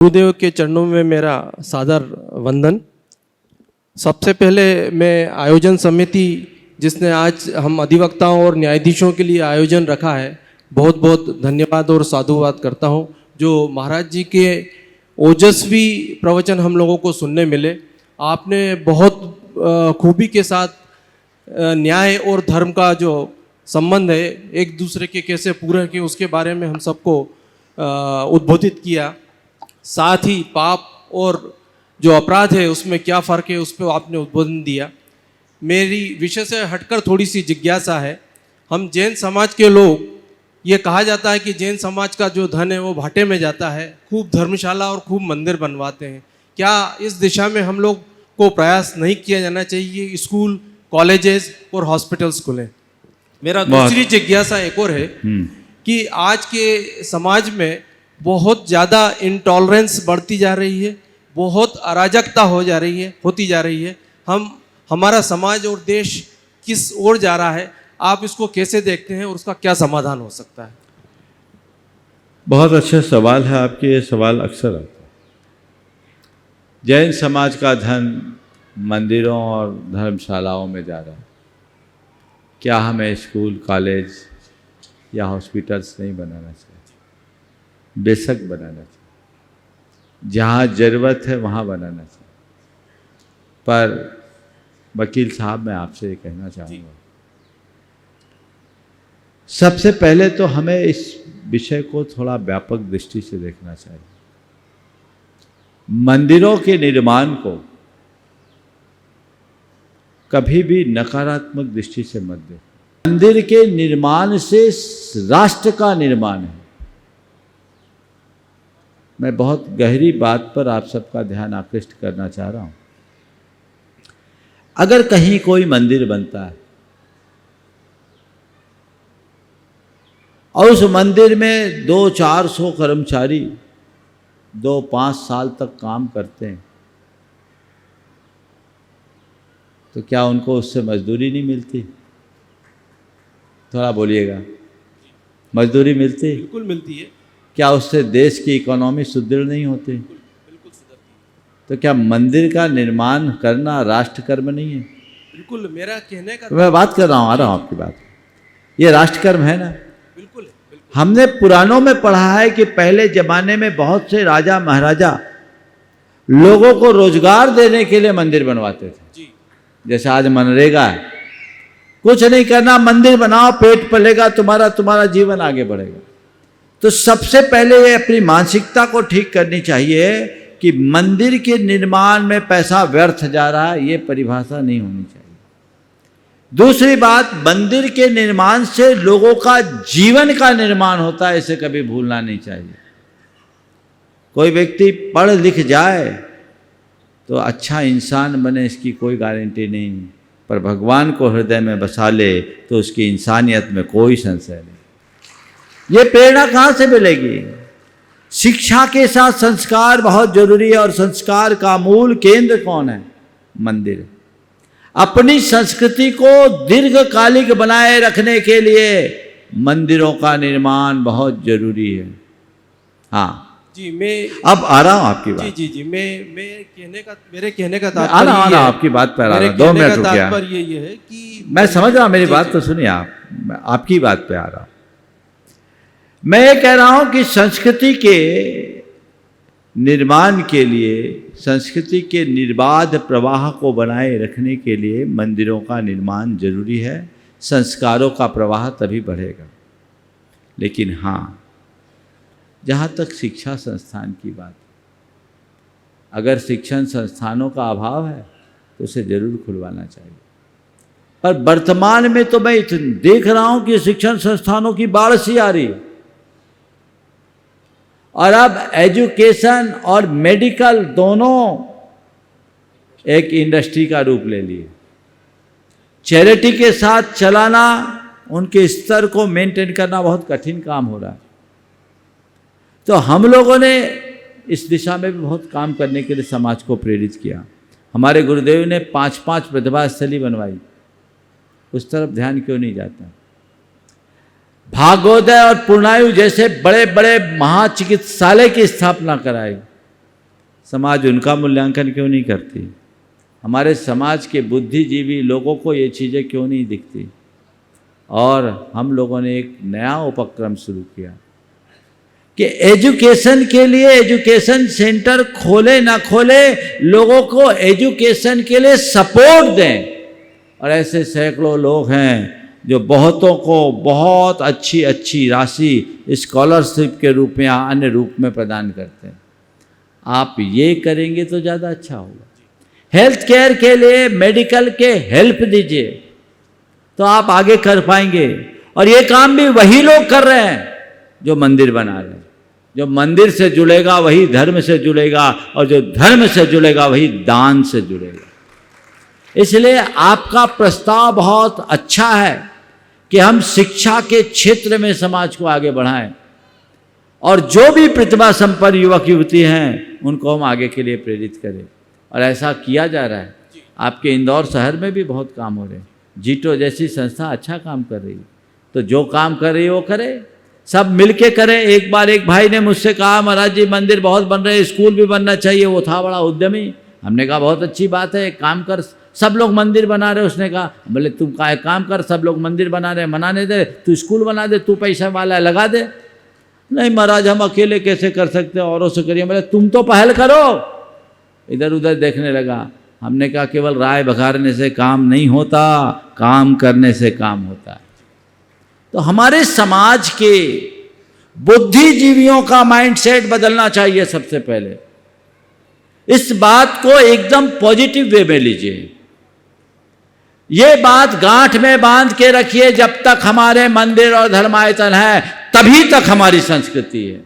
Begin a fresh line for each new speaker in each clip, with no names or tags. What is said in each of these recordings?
गुरुदेव के चरणों में मेरा सादर वंदन। सबसे पहले मैं आयोजन समिति जिसने आज हम अधिवक्ताओं और न्यायाधीशों के लिए आयोजन रखा है, बहुत बहुत धन्यवाद और साधुवाद करता हूं। जो महाराज जी के ओजस्वी प्रवचन हम लोगों को सुनने मिले, आपने बहुत खूबी के साथ न्याय और धर्म का जो संबंध है, एक दूसरे के कैसे पूरे के उसके बारे में हम सबको उद्बोधित किया। साथ ही पाप और जो अपराध है उसमें क्या फ़र्क है उस पर आपने उद्बोधन दिया। मेरी विषय से हटकर थोड़ी सी जिज्ञासा है। हम जैन समाज के लोग, ये कहा जाता है कि जैन समाज का जो धन है वो भाटे में जाता है, खूब धर्मशाला और खूब मंदिर बनवाते हैं। क्या इस दिशा में हम लोग को प्रयास नहीं किया जाना चाहिए? स्कूल, कॉलेजेस और हॉस्पिटल्स खुलें। मेरा दूसरी जिज्ञासा एक और है कि आज के समाज में बहुत ज़्यादा इंटॉलरेंस बढ़ती जा रही है, बहुत अराजकता होती जा रही है। हमारा समाज और देश किस ओर जा रहा है, आप इसको कैसे देखते हैं और उसका क्या समाधान हो सकता है?
बहुत अच्छा सवाल है आपके। ये सवाल अक्सर आता है। जैन समाज का धन मंदिरों और धर्मशालाओं में जा रहा है। क्या हमें स्कूल, कॉलेज या हॉस्पिटल्स नहीं बनाना चाहिए? बेशक बनाना चाहिए, जहाँ ज़रूरत है वहाँ बनाना चाहिए। पर वकील साहब, मैं आपसे ये कहना चाहूँगा, सबसे पहले तो हमें इस विषय को थोड़ा व्यापक दृष्टि से देखना चाहिए। मंदिरों के निर्माण को कभी भी नकारात्मक दृष्टि से मत देखो। मंदिर के निर्माण से राष्ट्र का निर्माण है। मैं बहुत गहरी बात पर आप सबका ध्यान आकृष्ट करना चाह रहा हूं। अगर कहीं कोई मंदिर बनता है और उस मंदिर में 200-400 कर्मचारी 2-5 साल तक काम करते हैं, तो क्या उनको उससे मजदूरी नहीं मिलती? थोड़ा बोलिएगा। मजदूरी मिलती?
बिल्कुल मिलती है।
क्या उससे देश की इकोनॉमी सुदृढ़ नहीं होती?
बिल्कुल सुधरती।
तो क्या मंदिर का निर्माण करना राष्ट्र कर्म नहीं है?
बिल्कुल, मेरा कहने का
मैं बात कर रहा हूँ, आ रहा हूँ आपकी बात। ये राष्ट्र कर्म है ना?
बिल्कुल।
हमने पुराणों में पढ़ा है कि पहले जमाने में बहुत से राजा महाराजा लोगों को रोजगार देने के लिए मंदिर बनवाते थे
जी।
जैसे आज मनरेगा है। कुछ नहीं करना, मंदिर बनाओ, पेट पलेगा तुम्हारा, तुम्हारा जीवन आगे बढ़ेगा। तो सबसे पहले ये अपनी मानसिकता को ठीक करनी चाहिए कि मंदिर के निर्माण में पैसा व्यर्थ जा रहा है, ये परिभाषा नहीं होनी चाहिए। दूसरी बात, मंदिर के निर्माण से लोगों का जीवन का निर्माण होता है, इसे कभी भूलना नहीं चाहिए। कोई व्यक्ति पढ़ लिख जाए तो अच्छा इंसान बने, इसकी कोई गारंटी नहीं, पर भगवान को हृदय में बसा ले तो उसकी इंसानियत में कोई संशय नहीं। ये प्रेरणा कहाँ से मिलेगी? शिक्षा के साथ संस्कार बहुत जरूरी है, और संस्कार का मूल केंद्र कौन है? मंदिर। अपनी संस्कृति को दीर्घकालिक बनाए रखने के लिए मंदिरों का निर्माण बहुत जरूरी है। हाँ
जी, मैं
अब आ रहा हूँ आपकी बात।
जी, मेरे कहने का
आ रहा हूँ आपकी बात पर आ रहा हूँ। 2 मिनट रुक गया।
तात्पर्य ये है कि
मैं समझ रहा हूँ, मेरी बात तो सुनिए आप, मैं आपकी बात पे आ रहा हूँ। मैं ये कह रहा हूं कि संस्कृति के निर्माण के लिए, संस्कृति के निर्बाध प्रवाह को बनाए रखने के लिए मंदिरों का निर्माण जरूरी है। संस्कारों का प्रवाह तभी बढ़ेगा। लेकिन हाँ, जहाँ तक शिक्षा संस्थान की बात, अगर शिक्षण संस्थानों का अभाव है तो उसे जरूर खुलवाना चाहिए। पर वर्तमान में तो मैं देख रहा हूं कि शिक्षण संस्थानों की बाढ़ सी आ रही है, और अब एजुकेशन और मेडिकल दोनों एक इंडस्ट्री का रूप ले लिए। चैरिटी के साथ चलाना, उनके स्तर को मेंटेन करना बहुत कठिन काम हो रहा है। तो हम लोगों ने इस दिशा में भी बहुत काम करने के लिए समाज को प्रेरित किया। हमारे गुरुदेव ने 5-5 प्रतिभा स्थली बनवाई। उस तरफ ध्यान क्यों नहीं जाता? भागोदय और पूर्णायु जैसे बड़े बड़े महाचिकित्सालय की स्थापना कराई। समाज उनका मूल्यांकन क्यों नहीं करती? हमारे समाज के बुद्धिजीवी लोगों को ये चीज़ें क्यों नहीं दिखती? और हम लोगों ने एक नया उपक्रम शुरू किया कि एजुकेशन के लिए एजुकेशन सेंटर खोले ना खोले, लोगों को एजुकेशन के लिए सपोर्ट दें। और ऐसे सैकड़ों लोग हैं जो बहुतों को बहुत अच्छी अच्छी राशि स्कॉलरशिप के रूप में या अन्य रूप में प्रदान करते हैं। आप ये करेंगे तो ज़्यादा अच्छा होगा। हेल्थ केयर के लिए मेडिकल के हेल्प दीजिए तो आप आगे कर पाएंगे। और ये काम भी वही लोग कर रहे हैं जो मंदिर बना रहे हैं। जो मंदिर से जुड़ेगा वही धर्म से जुड़ेगा, और जो धर्म से जुड़ेगा वही दान से जुड़ेगा। इसलिए आपका प्रस्ताव बहुत अच्छा है कि हम शिक्षा के क्षेत्र में समाज को आगे बढ़ाएं, और जो भी प्रतिभा संपन्न युवक युवती हैं उनको हम आगे के लिए प्रेरित करें। और ऐसा किया जा रहा है। आपके इंदौर शहर में भी बहुत काम हो रहे हैं। जीटो जैसी संस्था अच्छा काम कर रही है, तो जो काम कर रही है वो करे, सब मिलके करें। एक बार एक भाई ने मुझसे कहा, महाराज जी मंदिर बहुत बन रहे हैं, स्कूल भी बनना चाहिए। वो था बड़ा उद्यमी। हमने कहा बहुत अच्छी बात है, एक काम कर, सब लोग मंदिर बना रहे। उसने कहा बोले तुम का एक काम कर, सब लोग मंदिर बना रहे, मनाने दे, तू स्कूल बना दे, तू पैसा वाला है लगा दे। नहीं महाराज हम अकेले कैसे कर सकते हैं, औरों से करिए। बोले तुम तो पहल करो। इधर उधर देखने लगा। हमने कहा केवल राय बघारने से काम नहीं होता, काम करने से काम होता है। तो हमारे समाज के बुद्धिजीवियों का माइंडसेट बदलना चाहिए। सबसे पहले इस बात को एकदम पॉजिटिव वे में लीजिए। ये बात गांठ में बांध के रखिए, जब तक हमारे मंदिर और धर्मायतन है तभी तक हमारी संस्कृति है।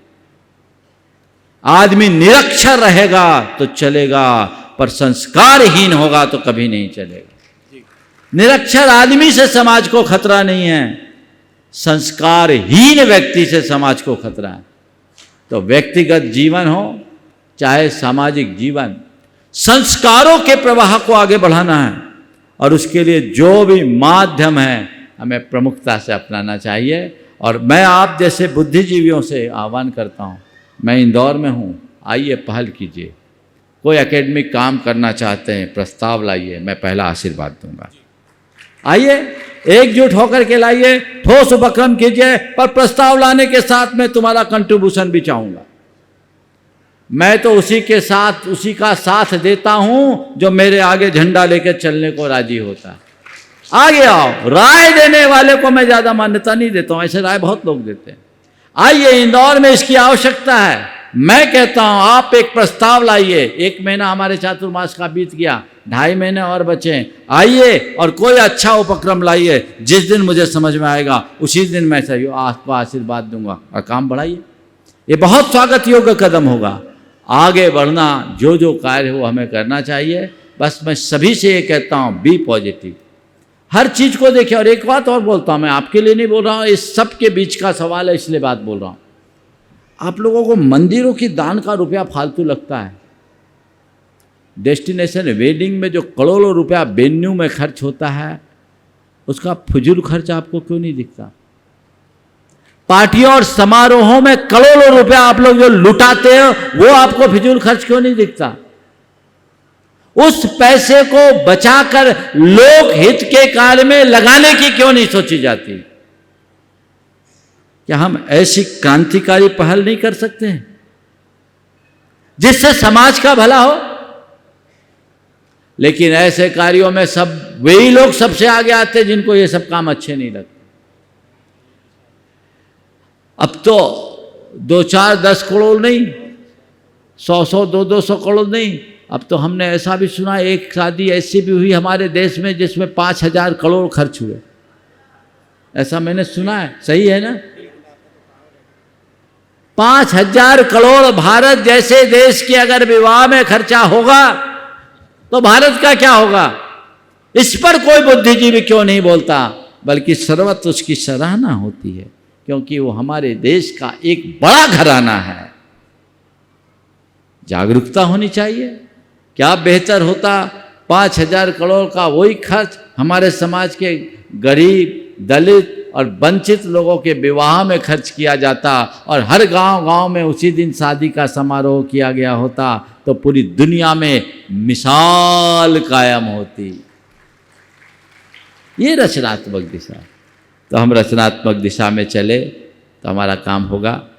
आदमी निरक्षर रहेगा तो चलेगा, पर संस्कारहीन होगा तो कभी नहीं चलेगा। निरक्षर आदमी से समाज को खतरा नहीं है, संस्कारहीन व्यक्ति से समाज को खतरा है। तो व्यक्तिगत जीवन हो चाहे सामाजिक जीवन, संस्कारों के प्रवाह को आगे बढ़ाना है। और उसके लिए जो भी माध्यम है हमें प्रमुखता से अपनाना चाहिए। और मैं आप जैसे बुद्धिजीवियों से आह्वान करता हूँ, मैं इंदौर में हूँ, आइए पहल कीजिए। कोई एकेडमिक काम करना चाहते हैं प्रस्ताव लाइए, मैं पहला आशीर्वाद दूंगा। आइए एकजुट होकर के लाइए, ठोस उपक्रम कीजिए, पर प्रस्ताव लाने के साथ मैं तुम्हारा कंट्रीब्यूशन भी चाहूँगा। मैं तो उसी का साथ देता हूं जो मेरे आगे झंडा लेकर चलने को राजी होता है। आगे आओ। राय देने वाले को मैं ज़्यादा मान्यता नहीं देता हूं, ऐसे राय बहुत लोग देते हैं। आइए, इंदौर में इसकी आवश्यकता है। मैं कहता हूं आप एक प्रस्ताव लाइए। 1 महीना हमारे चातुर्मास का बीत गया, 2.5 महीने और बचे। आइए और कोई अच्छा उपक्रम लाइए। जिस दिन मुझे समझ में आएगा उसी दिन मैं सही आपको आशीर्वाद दूंगा और काम बढ़ाइए। ये बहुत स्वागत योग्य कदम होगा। आगे बढ़ना, जो जो कार्य हो हमें करना चाहिए। बस मैं सभी से ये कहता हूँ, बी पॉजिटिव, हर चीज़ को देखिए। और एक बात और बोलता हूँ, मैं आपके लिए नहीं बोल रहा हूँ, इस सब के बीच का सवाल है इसलिए बात बोल रहा हूँ। आप लोगों को मंदिरों की दान का रुपया फालतू लगता है। डेस्टिनेशन वेडिंग में जो करोड़ों रुपया वेन्यू में खर्च होता है, उसका फजूल खर्च आपको क्यों नहीं दिखता? पार्टियों और समारोहों में करोड़ों रुपया आप लोग जो लुटाते हो, वो आपको फिजूल खर्च क्यों नहीं दिखता? उस पैसे को बचाकर लोक हित के कार्य में लगाने की क्यों नहीं सोची जाती? क्या हम ऐसी क्रांतिकारी पहल नहीं कर सकते हैं जिससे समाज का भला हो? लेकिन ऐसे कार्यों में सब वही लोग सबसे आगे आते हैं जिनको ये सब काम अच्छे नहीं लगते। अब तो 2-4-10 करोड़ नहीं, 100-100 200-200 करोड़ नहीं। अब तो हमने ऐसा भी सुना, एक शादी ऐसी भी हुई हमारे देश में जिसमें 5,000 करोड़ खर्च हुए। ऐसा मैंने सुना है, सही है ना? 5,000 करोड़ भारत जैसे देश के अगर विवाह में खर्चा होगा तो भारत का क्या होगा? इस पर कोई बुद्धिजीवी क्यों नहीं बोलता, बल्कि सर्वत्र उसकी सराहना होती है, क्योंकि वो हमारे देश का एक बड़ा घराना है। जागरूकता होनी चाहिए। क्या बेहतर होता 5,000 करोड़ का वही खर्च हमारे समाज के गरीब, दलित और वंचित लोगों के विवाह में खर्च किया जाता और हर गांव-गांव में उसी दिन शादी का समारोह किया गया होता तो पूरी दुनिया में मिसाल कायम होती। ये रचनात्मक दिशा। तो हम रचनात्मक दिशा में चले तो हमारा काम होगा।